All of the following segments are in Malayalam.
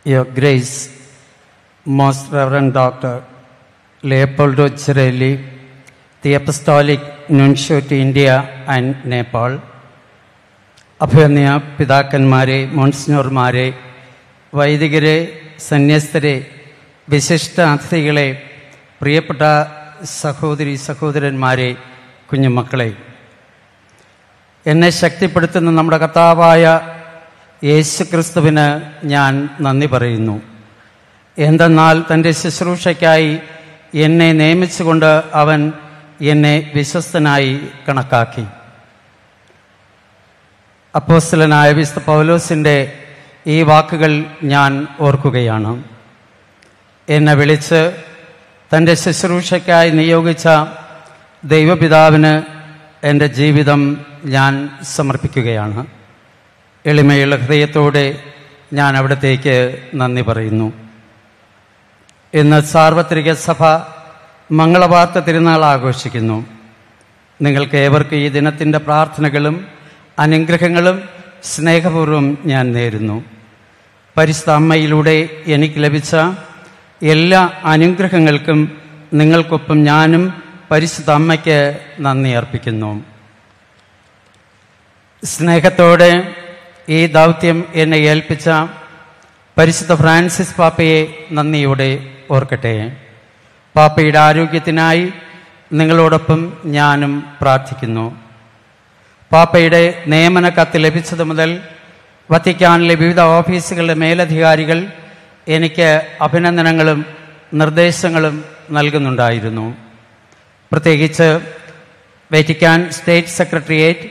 Your Grace, Most Reverend Dr. Leopoldo Cirelli, the Apostolic Nuncio to India and Nepal, അഭിവന്യ പിതാക്കന്മാരെ, മോൺസിനോർമാരെ, വൈദികരെ, സന്യസ്തരെ, വിശിഷ്ട അതിഥികളെ, പ്രിയപ്പെട്ട സഹോദരി സഹോദരന്മാരെ, കുഞ്ഞുമക്കളെ, എന്നെ ശക്തിപ്പെടുത്തുന്ന നമ്മുടെ കർത്താവായ യേശുക്രിസ്തുവിന് ഞാൻ നന്ദി പറയുന്നു. എന്തെന്നാൽ തൻ്റെ ശുശ്രൂഷയ്ക്കായി എന്നെ നിയമിച്ചുകൊണ്ട് അവൻ എന്നെ വിശ്വസ്തനായി കണക്കാക്കി. അപ്പോസ്തലനായ വിശുദ്ധ പൗലോസിൻ്റെ ഈ വാക്കുകൾ ഞാൻ ഓർക്കുകയാണ്. എന്നെ വിളിച്ച് തൻ്റെ ശുശ്രൂഷയ്ക്കായി നിയോഗിച്ച ദൈവപിതാവിന് എൻ്റെ ജീവിതം ഞാൻ സമർപ്പിക്കുകയാണ്. എളിമയുള്ള ഹൃദയത്തോടെ ഞാൻ അവിടത്തേക്ക് നന്ദി പറയുന്നു. ഇന്ന് സാർവത്രിക സഭ മംഗളവാർത്ത തിരുനാൾ ആഘോഷിക്കുന്നു. നിങ്ങൾക്ക് ഏവർക്കും ഈ ദിനത്തിൻ്റെ പ്രാർത്ഥനകളും അനുഗ്രഹങ്ങളും സ്നേഹപൂർവ്വം ഞാൻ നേരുന്നു. പരിശുദ്ധ അമ്മയിലൂടെ എനിക്ക് ലഭിച്ച എല്ലാ അനുഗ്രഹങ്ങൾക്കും നിങ്ങൾക്കൊപ്പം ഞാനും പരിശുദ്ധ അമ്മയ്ക്ക് നന്ദി അർപ്പിക്കുന്നു. സ്നേഹത്തോടെ ഈ ദൗത്യം എന്നെ ഏൽപ്പിച്ച പരിശുദ്ധ ഫ്രാൻസിസ് പാപ്പയെ നന്ദിയോടെ ഓർക്കട്ടെ. പാപ്പയുടെ ആരോഗ്യത്തിനായി നിങ്ങളോടൊപ്പം ഞാനും പ്രാർത്ഥിക്കുന്നു. പാപ്പയുടെ നിയമന കത്ത് ലഭിച്ചത് മുതൽ വത്തിക്കാനിലെ വിവിധ ഓഫീസുകളുടെ മേലധികാരികൾ എനിക്ക് അഭിനന്ദനങ്ങളും നിർദ്ദേശങ്ങളും നൽകുന്നുണ്ടായിരുന്നു. പ്രത്യേകിച്ച് Vatican state secretariat,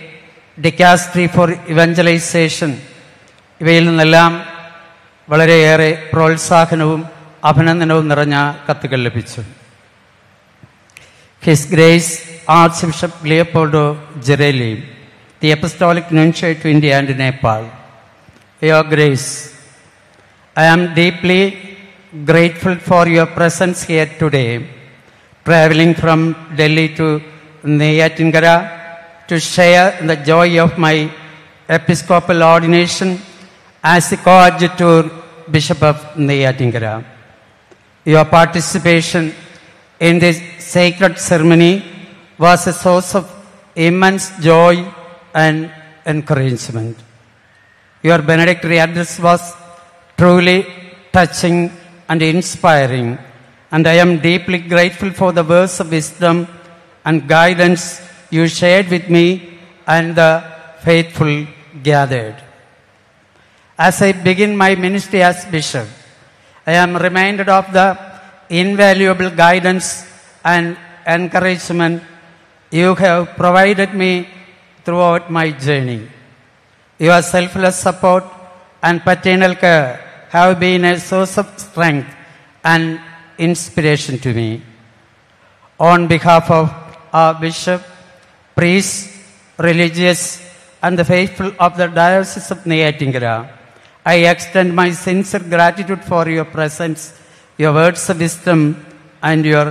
dicastery for evangelisation, ഇവയിൽ നിന്നെല്ലാം വളരെയേറെ പ്രോത്സാഹനവും അഭിനന്ദനവും നിറഞ്ഞ കത്തുകൾ ലഭിച്ചു. His grace archbishop Leopoldo Girelli, the Apostolic Nuncio to India and Nepal. Your Grace, I am deeply grateful for your presence here today, traveling from Delhi to Neyatingara to share the joy of my episcopal ordination as the coadjutor Bishop of Neyatingara. Your participation in this sacred ceremony was a source of immense joy and encouragement. Your benedictory address was truly touching and inspiring, and I am deeply grateful for the words of wisdom and guidance you shared with me and the faithful gathered. As I begin my ministry as bishop, I am reminded of the invaluable guidance and encouragement you have provided me throughout my journey. Your selfless support and paternal care have been a source of strength and inspiration to me. On behalf of our bishop, priests, religious, and the faithful of the Diocese of Neyatingara, I extend my sincere gratitude for your presence, your words of wisdom, and your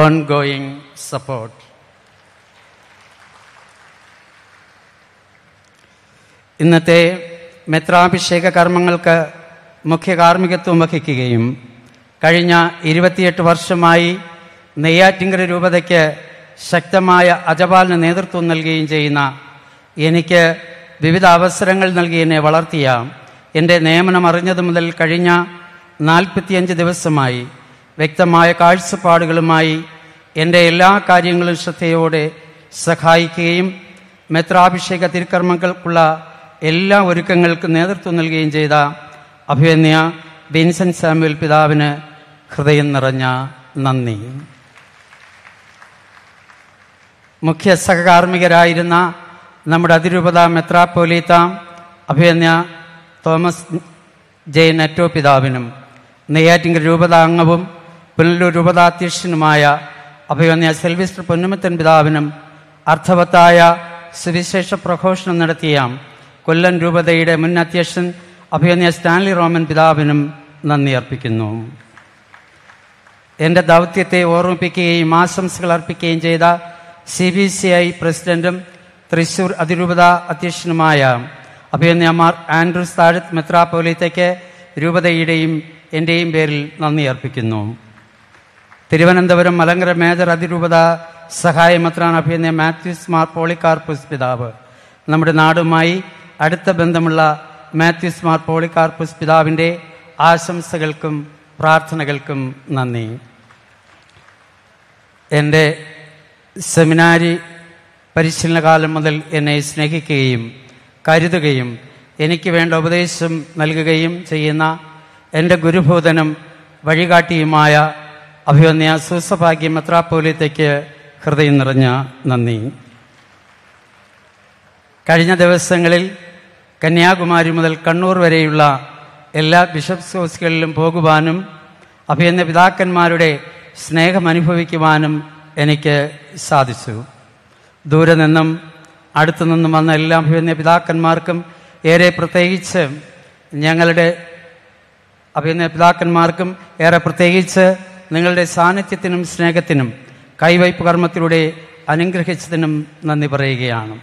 ongoing support. ഇന്നത്തെ മെത്രാഭിഷേക കർമ്മങ്ങൾക്ക് മുഖ്യ കാർമ്മികത്വം വഹിക്കുകയും കഴിഞ്ഞ 28 വർഷമായി നെയ്യാറ്റിൻകര രൂപതയ്ക്ക് ശക്തമായ അജപാലിന് നേതൃത്വം നൽകുകയും ചെയ്യുന്ന എനിക്ക് വിവിധ അവസരങ്ങൾ നൽകി എന്നെ വളർത്തിയ എൻ്റെ നിയമനം അറിഞ്ഞതു മുതൽ കഴിഞ്ഞ 45 ദിവസമായി വ്യക്തമായ കാഴ്ചപ്പാടുകളുമായി എൻ്റെ എല്ലാ കാര്യങ്ങളും ശ്രദ്ധയോടെ സഹായിക്കുകയും മെത്രാഭിഷേക തിരുക്കർമ്മങ്ങൾക്കുള്ള എല്ലാ ഒരുക്കങ്ങൾക്കും നേതൃത്വം നൽകുകയും ചെയ്ത അഭിവന്യ വിൻസെന്റ് സാമുവൽ പിതാവിന് ഹൃദയം നിറഞ്ഞ നന്ദി. മുഖ്യ സഹകാർമ്മികരായിരുന്ന നമ്മുടെ അതിരൂപത മെത്രാപ്പോലീത്ത അഭിവന്യ തോമസ് ജെ നെറ്റോ പിതാവിനും നെയ്യാറ്റിൻകര രൂപത അംഗവും പുനലൂർ രൂപതാധ്യക്ഷനുമായ അഭിവന്യ സെൽവിസ്റ്റർ പൊന്നുമത്തൻ പിതാവിനും അർത്ഥവത്തായ സുവിശേഷ പ്രഘോഷണം നടത്തിയ കൊല്ലം രൂപതയുടെ മുൻ അധ്യക്ഷൻ അഭിവന്യ സ്റ്റാൻലി റോമൻ പിതാവിനും നന്ദി അർപ്പിക്കുന്നു. എൻ്റെ ദൗത്യത്തെ ഓർമ്മിപ്പിക്കുകയും ആശംസകൾ അർപ്പിക്കുകയും ചെയ്ത CBCI പ്രസിഡന്റും തൃശൂർ അതിരൂപത അധ്യക്ഷനുമായ അഭിവന്യ മാർ ആൻഡ്രൂസ് താഴത്ത് മെത്രാപ്പോലീത്തയ്ക്ക് രൂപതയുടെയും എൻ്റെയും പേരിൽ നന്ദി അർപ്പിക്കുന്നു. തിരുവനന്തപുരം മലങ്കര മേജർ അതിരൂപത സഹായമെത്രാൻ അഭിനയ മാത്യൂസ് മാർ പോളികാർപ്പസ് പിതാവ്, നമ്മുടെ നാടുമായി അടുത്ത ബന്ധമുള്ള മാത്യൂസ് മാർ പോളികാർപ്പസ് പിതാവിൻ്റെ ആശംസകൾക്കും പ്രാർത്ഥനകൾക്കും നന്ദി. എൻ്റെ സെമിനാരി പരിശീലനകാലം മുതൽ എന്നെ സ്നേഹിക്കുകയും കരുതുകയും എനിക്ക് വേണ്ട ഉപദേശം നൽകുകയും ചെയ്യുന്ന എൻ്റെ ഗുരുഭൂതനും വഴികാട്ടിയുമായ അഭിവന്യ സൂസഭാഗ്യ മെത്രാപ്പോലീത്തയ്ക്ക് ഹൃദയം നിറഞ്ഞ നന്ദി. കഴിഞ്ഞ ദിവസങ്ങളിൽ കന്യാകുമാരി മുതൽ കണ്ണൂർ വരെയുള്ള എല്ലാ ബിഷപ്സ് ഹൗസുകളിലും പോകുവാനും അഭിവന്യ പിതാക്കന്മാരുടെ സ്നേഹം അനുഭവിക്കുവാനും എനിക്ക് സാധിച്ചു. ദൂരെ നിന്നും അടുത്തു നിന്നും വന്ന എല്ലാ അഭിവന്യ പിതാക്കന്മാർക്കും, ഏറെ പ്രത്യേകിച്ച് ഞങ്ങളുടെ അഭിവന്യ പിതാക്കന്മാർക്കും ഏറെ പ്രത്യേകിച്ച് നിങ്ങളുടെ സാന്നിധ്യത്തിനും സ്നേഹത്തിനും കൈവയ്പ് കർമ്മത്തിലൂടെ അനുഗ്രഹിച്ചതിനും നന്ദി പറയുകയാണ്.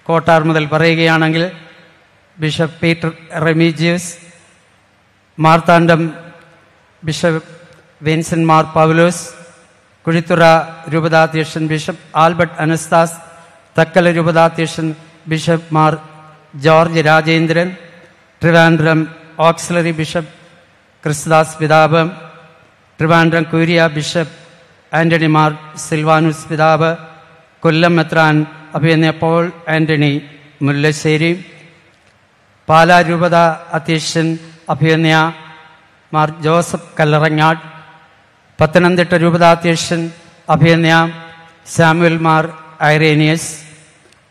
കോട്ടാർ മുതൽ പറയുകയാണെങ്കിൽ bishop Peter Remigius, Marthandam bishop Vincent Mar Paulose, Kuzhithurai രൂപതാധ്യക്ഷൻ ബിഷപ്പ് ആൽബർട്ട് അനസ്താസ്, തക്കല രൂപതാധ്യക്ഷൻ bishop Mar George Rajendran, Trivandrum auxiliary bishop Christudas പിതാവ്, Trivandrum curia bishop Antony Mar Silvanus പിതാവ്, കൊല്ലം മെത്രാൻ അഭിവന്യ പോൾ ആന്റണി മുല്ലശ്ശേരി, പാലാ രൂപത അധ്യക്ഷൻ അഭിവന്യ മാർ ജോസഫ് കല്ലറങ്ങാട്, പത്തനംതിട്ട രൂപതാധ്യക്ഷൻ അഭിവന്യ സാമുവൽ മാർ ഐറേനിയസ്,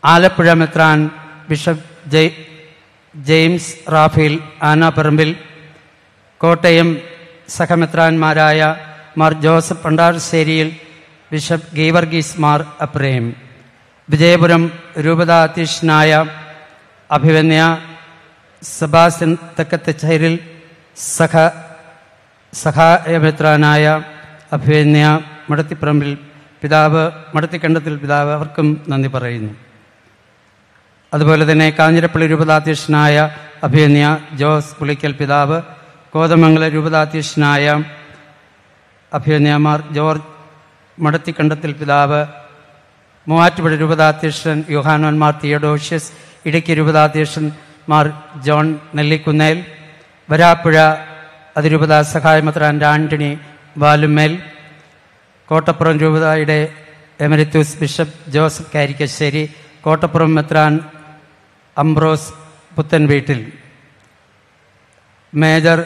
ആലപ്പുഴ മെത്രാൻ bishop James Raphael Anaparambil, Kottayam സഹമെത്രാന്മാരായ മാർ ജോസഫ് പണ്ടാരശ്ശേരിയിൽ, ബിഷപ്പ് ഗീവർഗീസ് മാർ അപ്രേം, വിജയപുരം രൂപതാധ്യക്ഷനായ അഭിവന്യ സെബാസ്റ്റ്യൻ തെക്കത്തച്ചേരിൽ, സഹായമെത്രാനായ അഭിവന്യ മടത്തിപ്പറമ്പിൽ പിതാവ്, മടത്തിക്കണ്ടത്തിൽ പിതാവ്, അവർക്കും നന്ദി പറയുന്നു. അതുപോലെ തന്നെ കാഞ്ഞിരപ്പള്ളി രൂപതാധ്യക്ഷനായ അഭിവന്യ ജോസ് പുളിക്കൽ പിതാവ്, കോതമംഗല രൂപതാധ്യക്ഷനായ അഭിവന്യ മാർ ജോർജ് മടത്തിക്കണ്ടത്തിൽ പിതാവ്, മൂവാറ്റുപുഴ രൂപതാധ്യക്ഷൻ യോഹാനോൻ മാർ തിയഡോഷ്യസ്, ഇടുക്കി രൂപതാധ്യക്ഷൻ മാർ ജോൺ നെല്ലിക്കുന്നേൽ, വരാപ്പുഴ അതിരൂപത സഹായമെത്രാൻ ആന്റണി വാലുമേൽ, കോട്ടപ്പുറം രൂപതയുടെ emeritus bishop Joseph Karikkassery, Kottapuram മെത്രാൻ Ambrose Puthen Veettil, major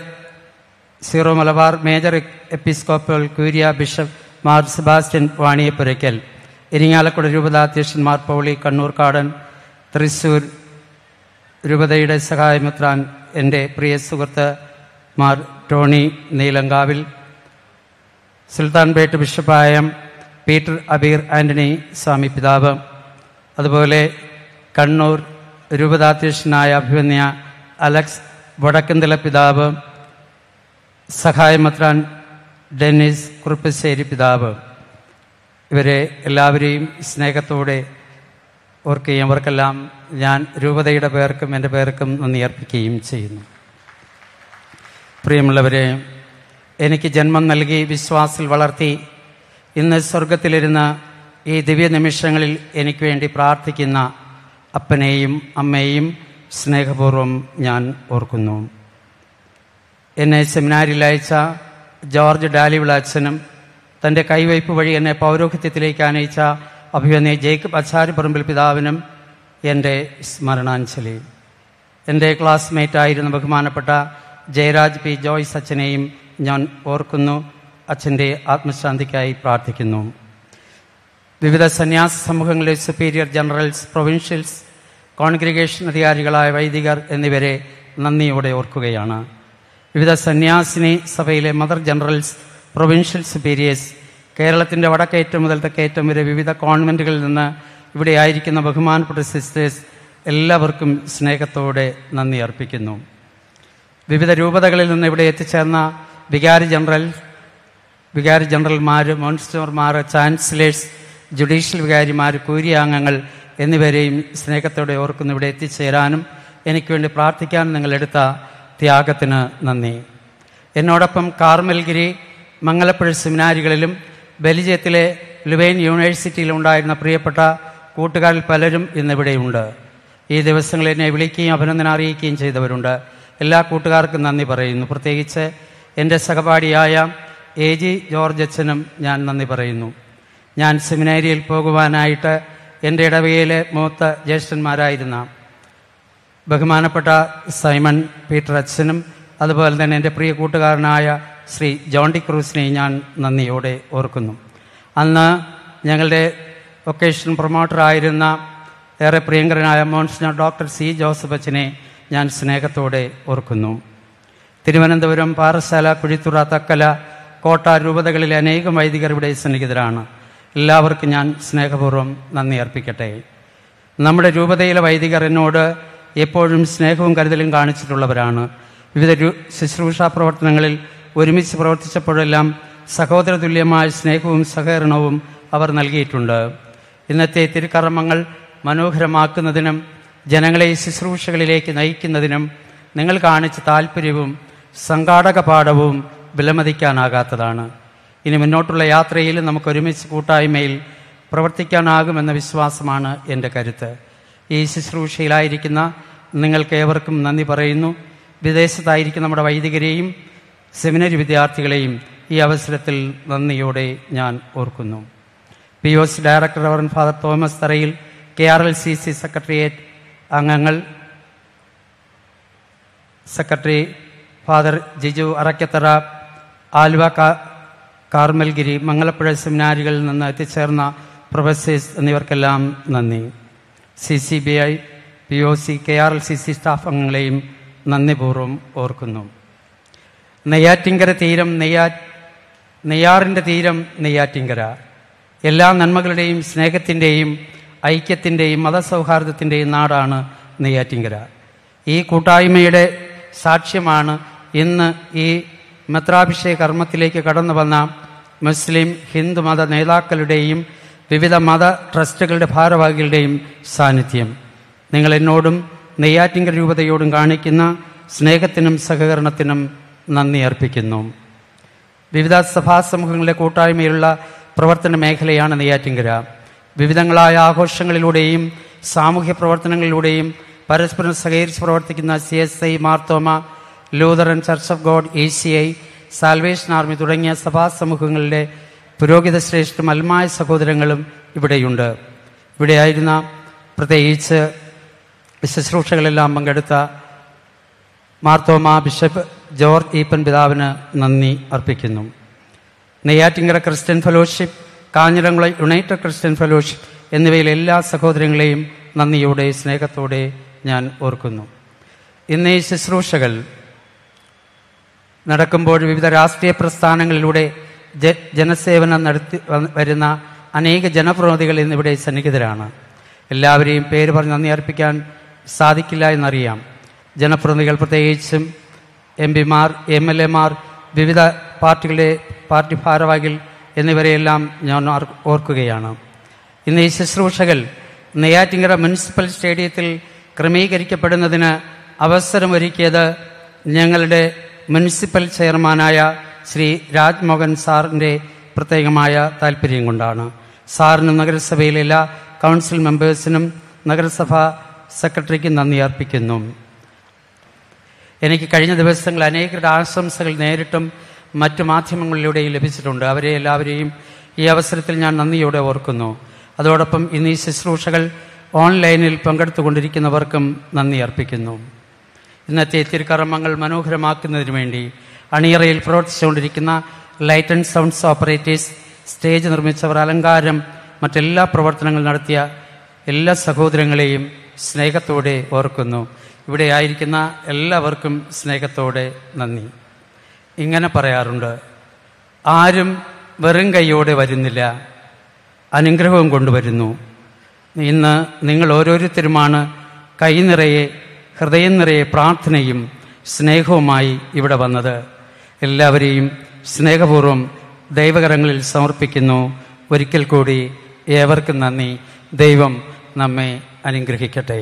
Syro Malabar major episcopal curia bishop Mar Sebastian Vaniyapurackal, Irinjalakuda രൂപതാധ്യക്ഷൻ മാർ പൗളി കണ്ണൂർക്കാടൻ, തൃശ്ശൂർ രൂപതയുടെ സഹായമെത്രാൻ എൻ്റെ പ്രിയ സുഹൃത്ത് മാർ ടോണി നീലങ്കാവിൽ, സുൽത്താൻപേട്ട് ബിഷപ്പായ പീറ്റർ അബീർ ആന്റണി സ്വാമി പിതാവ്, അതുപോലെ കണ്ണൂർ രൂപതാധ്യക്ഷനായ അഭിവന്യ അലക്സ് വടക്കന്തല പിതാവ്, സഹായമെത്രാൻ ഡെന്നിസ് കുറുപ്പശ്ശേരി പിതാവ്, ഇവരെ എല്ലാവരെയും സ്നേഹത്തോടെ ഓർക്കുകയും അവർക്കെല്ലാം ഞാൻ രൂപതയുടെ പേർക്കും എൻ്റെ പേർക്കും നന്ദി അർപ്പിക്കുകയും ചെയ്യുന്നു. പ്രിയമുള്ളവരെ, എനിക്ക് ജന്മം നൽകി വിശ്വാസത്തിൽ വളർത്തി ഇന്ന് സ്വർഗത്തിലിരുന്ന് ഈ ദിവ്യ നിമിഷങ്ങളിൽ എനിക്ക് വേണ്ടി പ്രാർത്ഥിക്കുന്ന അപ്പനെയും അമ്മയെയും സ്നേഹപൂർവ്വം ഞാൻ ഓർക്കുന്നു. എന്നെ സെമിനാരിൽ അയച്ച ജോർജ് ഡാലിവിള അച്ഛനും തൻ്റെ കൈവയ്പ് വഴി എന്നെ പൗരോഹിത്യത്തിലേക്ക് അനയിച്ച അഭിവന്യ ജേക്കബ് അച്ചാരിപ്പറമ്പിൽ പിതാവിനും എൻ്റെ സ്മരണാഞ്ജലി. എൻ്റെ ക്ലാസ്മേറ്റായിരുന്ന ബഹുമാനപ്പെട്ട ജയരാജ് പി ജോയ്സ് അച്ഛനെയും ഞാൻ ഓർക്കുന്നു. അച്ഛൻ്റെ ആത്മശാന്തിക്കായി പ്രാർത്ഥിക്കുന്നു. വിവിധ സന്യാസ സമൂഹങ്ങളിലെ സുപ്പീരിയർ ജനറൽസ്, പ്രൊവിൻഷ്യൽസ്, കോൺഗ്രിഗേഷൻ അധികാരികളായ വൈദികർ എന്നിവരെ നന്ദിയോടെ ഓർക്കുകയാണ്. വിവിധ സന്യാസിനി സഭയിലെ മദർ ജനറൽസ്, പ്രൊവിൻഷ്യൽ സുപ്പീരിയേഴ്സ്, കേരളത്തിൻ്റെ വടക്കേറ്റം മുതൽ തെക്കേറ്റം വരെ വിവിധ കോൺവെൻറ്റുകളിൽ നിന്ന് ഇവിടെ ആയിരിക്കുന്ന ബഹുമാനപ്പെട്ട സിസ്റ്റേഴ്സ് എല്ലാവർക്കും സ്നേഹത്തോടെ നന്ദി അർപ്പിക്കുന്നു. വിവിധ രൂപതകളിൽ നിന്ന് ഇവിടെ എത്തിച്ചേർന്ന വികാരി ജനറൽമാർ, മോൺസിഞ്ഞോർമാർ, ചാൻസലേഴ്സ്, ജുഡീഷ്യൽ വികാരിമാർ, കൂരിയാംഗങ്ങൾ എന്നിവരെയും സ്നേഹത്തോടെ ഓർക്കുന്നു. ഇവിടെ എത്തിച്ചേരാനും എനിക്ക് വേണ്ടി പ്രാർത്ഥിക്കാനും നിങ്ങളെടുത്ത ത്യാഗത്തിന് നന്ദി. എന്നോടൊപ്പം കാർമൽഗിരി, മംഗലപ്പുഴ സെമിനാരികളിലും ബെൽജിയത്തിലെ ലുവൈൻ യൂണിവേഴ്സിറ്റിയിലുണ്ടായിരുന്ന പ്രിയപ്പെട്ട കൂട്ടുകാരിൽ പലരും ഇന്നിവിടെയുണ്ട്. ഈ ദിവസങ്ങളിൽ എന്നെ വിളിക്കുകയും അഭിനന്ദനം അറിയിക്കുകയും ചെയ്തവരുണ്ട്. എല്ലാ കൂട്ടുകാർക്കും നന്ദി പറയുന്നു. പ്രത്യേകിച്ച് എൻ്റെ സഹപാഠിയായ AG ജോർജ് അച്ഛനും ഞാൻ നന്ദി പറയുന്നു. ഞാൻ സെമിനാരിയിൽ പോകുവാനായിട്ട് എൻ്റെ ഇടവകയിലെ മൂത്ത ജ്യേഷ്ഠന്മാരായിരുന്ന ബഹുമാനപ്പെട്ട സൈമൺ പീറ്റർ അച്ഛനും അതുപോലെ തന്നെ എൻ്റെ പ്രിയ കൂട്ടുകാരനായ ശ്രീ ജോൺ ഡി ക്രൂസിനെയും ഞാൻ നന്ദിയോടെ ഓർക്കുന്നു. അന്ന് ഞങ്ങളുടെ വൊക്കേഷൻ പ്രൊമോട്ടറായിരുന്ന ഏറെ പ്രിയങ്കരനായ മോൺസിഞ്ഞർ ഡോക്ടർ C ജോസഫ് അച്ഛനെ ഞാൻ സ്നേഹത്തോടെ ഓർക്കുന്നു. തിരുവനന്തപുരം, പാറശാല, കുഴിത്തുറ, തക്കല, കോട്ട രൂപതകളിലെ അനേകം വൈദികർ ഇവിടെ സന്നിഹിതരാണ്. എല്ലാവർക്കും ഞാൻ സ്നേഹപൂർവ്വം നന്ദി അർപ്പിക്കട്ടെ. നമ്മുടെ രൂപതയിലെ വൈദികർ എന്നോട് എപ്പോഴും സ്നേഹവും കരുതലും കാണിച്ചിട്ടുള്ളവരാണ്. വിവിധ ശുശ്രൂഷാ പ്രവർത്തനങ്ങളിൽ ഒരുമിച്ച് പ്രവർത്തിച്ചപ്പോഴെല്ലാം സഹോദര തുല്യമായ സ്നേഹവും സഹകരണവും അവർ നൽകിയിട്ടുണ്ട്. ഇന്നത്തെ തിരുക്കർമ്മങ്ങൾ മനോഹരമാക്കുന്നതിനും ജനങ്ങളെ ശുശ്രൂഷകളിലേക്ക് നയിക്കുന്നതിനും നിങ്ങൾ കാണിച്ച താല്പര്യവും സംഘാടക പാഠവും വിലമതിക്കാനാകാത്തതാണ്. ഇനി മുന്നോട്ടുള്ള യാത്രയിൽ നമുക്ക് ഒരുമിച്ച് കൂട്ടായ്മയിൽ പ്രവർത്തിക്കാനാകുമെന്ന വിശ്വാസമാണ് എൻ്റെ കരുത്ത്. ഈ ശുശ്രൂഷയിലായിരിക്കുന്ന നിങ്ങൾക്ക് ഏവർക്കും നന്ദി പറയുന്നു. വിദേശത്തായിരിക്കുന്ന നമ്മുടെ വൈദികരെയും സെമിനറി വിദ്യാർത്ഥികളെയും ഈ അവസരത്തിൽ നന്ദിയോടെ ഞാൻ ഓർക്കുന്നു. POC director reverend father Thomas തറയിൽ, KRLCC സെക്രട്ടേറിയറ്റ് അംഗങ്ങൾ, സെക്രട്ടറി ഫാദർ ജിജു അറക്കത്തറ, ആലുവ കാർമൽഗിരി, മംഗലപ്പുഴ സെമിനാരികളിൽ നിന്ന് എത്തിച്ചേർന്ന പ്രൊഫസേഴ്സ് എന്നിവർക്കെല്ലാം നന്ദി. CCBI, POC, KRLCC സ്റ്റാഫ് അംഗങ്ങളെയും നന്ദിപൂർവ്വം ഓർക്കുന്നു. നെയ്യാറ്റിങ്കര തീരം, നെയ്യാറിൻ്റെ തീരം നെയ്യാറ്റിങ്കര. എല്ലാ നന്മകളുടെയും സ്നേഹത്തിൻ്റെയും ഐക്യത്തിൻ്റെയും മതസൗഹാർദ്ദത്തിൻ്റെയും നാടാണ് നെയ്യാറ്റിങ്കര. ഈ കൂട്ടായ്മയുടെ സാക്ഷ്യമാണ് ഇന്ന് ഈ മെത്രാഭിഷേക കർമ്മത്തിലേക്ക് കടന്നു വന്ന മുസ്ലിം ഹിന്ദു മത നേതാക്കളുടെയും വിവിധ മത ട്രസ്റ്റുകളുടെ ഭാരവാഹികളുടെയും സാന്നിധ്യം. നിങ്ങൾ എന്നോടും നെയ്യാറ്റിങ്കര രൂപതയോടും കാണിക്കുന്ന സ്നേഹത്തിനും സഹകരണത്തിനും നന്ദി അർപ്പിക്കുന്നു. വിവിധ സഭാ സമൂഹങ്ങളുടെ കൂട്ടായ്മയിലുള്ള പ്രവർത്തന മേഖലയാണ് നെയ്യാറ്റിങ്കര. വിവിധങ്ങളായ ആഘോഷങ്ങളിലൂടെയും സാമൂഹ്യ പ്രവർത്തനങ്ങളിലൂടെയും പരസ്പരം സഹകരിച്ച് പ്രവർത്തിക്കുന്ന CSI, Marthoma, Lutheran church of God, ACI, salvation army തുടങ്ങിയ സഭാ സമൂഹങ്ങളുടെ പുരോഹിത ശ്രേഷ്ഠ അൽമായ സഹോദരങ്ങളും ഇവിടെയുണ്ട്. ഇവിടെയായിരുന്ന പ്രത്യേകിച്ച് ശുശ്രൂഷകളെല്ലാം പങ്കെടുത്ത മാർത്തോമ ബിഷപ്പ് ജോർജ് ഈപ്പൻ പിതാവിന് നന്ദി അർപ്പിക്കുന്നു. Neyyattinkara Christian fellowship, Kanjiramkulam United Christian fellowship എന്നിവയിലെ എല്ലാ സഹോദരങ്ങളെയും നന്ദിയോടെ സ്നേഹത്തോടെ ഞാൻ ഓർക്കുന്നു. ഇന്ന് ഈ ശുശ്രൂഷകൾ നടക്കുമ്പോൾ വിവിധ രാഷ്ട്രീയ പ്രസ്ഥാനങ്ങളിലൂടെ ജനസേവനം നടത്തി വരുന്ന അനേക ജനപ്രതിനിധികൾ ഇന്നിവിടെ സന്നിഹിതരാണ്. എല്ലാവരെയും പേര് പറഞ്ഞ് നന്ദി അർപ്പിക്കാൻ സാധിക്കില്ല എന്നറിയാം. ജനപ്രതിനിധികൾ, പ്രത്യേകിച്ചും MP-മാർ, MLA-മാർ, വിവിധ പാർട്ടി ഭാരവാഹികൾ എന്നിവരെയെല്ലാം ഞാൻ ഓർക്കുകയാണ്. ഇന്ന് ഈ ശുശ്രൂഷകൾ നെയ്യാറ്റിങ്കര മുനിസിപ്പൽ സ്റ്റേഡിയത്തിൽ ക്രമീകരിക്കപ്പെടുന്നതിന് അവസരമൊരുക്കിയത് ഞങ്ങളുടെ മുനിസിപ്പൽ ചെയർമാനായ ശ്രീ രാജ്മോഹൻ സാറിൻ്റെ പ്രത്യേകമായ താല്പര്യം കൊണ്ടാണ്. സാറിനും നഗരസഭയിലെ എല്ലാ കൗൺസിൽ മെമ്പേഴ്സിനും നഗരസഭാ സെക്രട്ടറിക്കും നന്ദി അർപ്പിക്കുന്നു. എനിക്ക് കഴിഞ്ഞ ദിവസങ്ങളിൽ അനേകരുടെ ആശംസകൾ നേരിട്ടും മറ്റു മാധ്യമങ്ങളിലൂടെയും ലഭിച്ചിട്ടുണ്ട്. അവരെ എല്ലാവരെയും ഈ അവസരത്തിൽ ഞാൻ നന്ദിയോടെ ഓർക്കുന്നു. അതോടൊപ്പം ഇന്ന് ഈ ശുശ്രൂഷകൾ ഓൺലൈനിൽ പങ്കെടുത്തുകൊണ്ടിരിക്കുന്നവർക്കും നന്ദി അർപ്പിക്കുന്നു. ഇന്നത്തെ തിരുക്കർമ്മങ്ങൾ മനോഹരമാക്കുന്നതിന് വേണ്ടി അണിയറയിൽ പ്രവർത്തിച്ചുകൊണ്ടിരിക്കുന്ന light and sounds operators, stage നിർമ്മിച്ചവർ, അലങ്കാരം, മറ്റെല്ലാ പ്രവർത്തനങ്ങൾ നടത്തിയ എല്ലാ സഹോദരങ്ങളെയും സ്നേഹത്തോടെ ഓർക്കുന്നു. ഇവിടെ ആയിരിക്കുന്ന എല്ലാവർക്കും സ്നേഹത്തോടെ നന്ദി. ഇങ്ങനെ പറയാറുണ്ട്, ആരും വെറും കൈയോടെ വരുന്നില്ല, അനുഗ്രഹവും കൊണ്ടുവരുന്നു. ഇന്ന് നിങ്ങൾ ഓരോരുത്തരുമാണ് കൈ നിറയെ, ഹൃദയം നിറയെ പ്രാർത്ഥനയും സ്നേഹവുമായി ഇവിടെ വന്നത്. എല്ലാവരെയും സ്നേഹപൂർവ്വം ദൈവകരങ്ങളിൽ സമർപ്പിക്കുന്നു. ഒരിക്കൽ കൂടി ഏവർക്കും നന്ദി. ദൈവം നമ്മെ അനുഗ്രഹിക്കട്ടെ.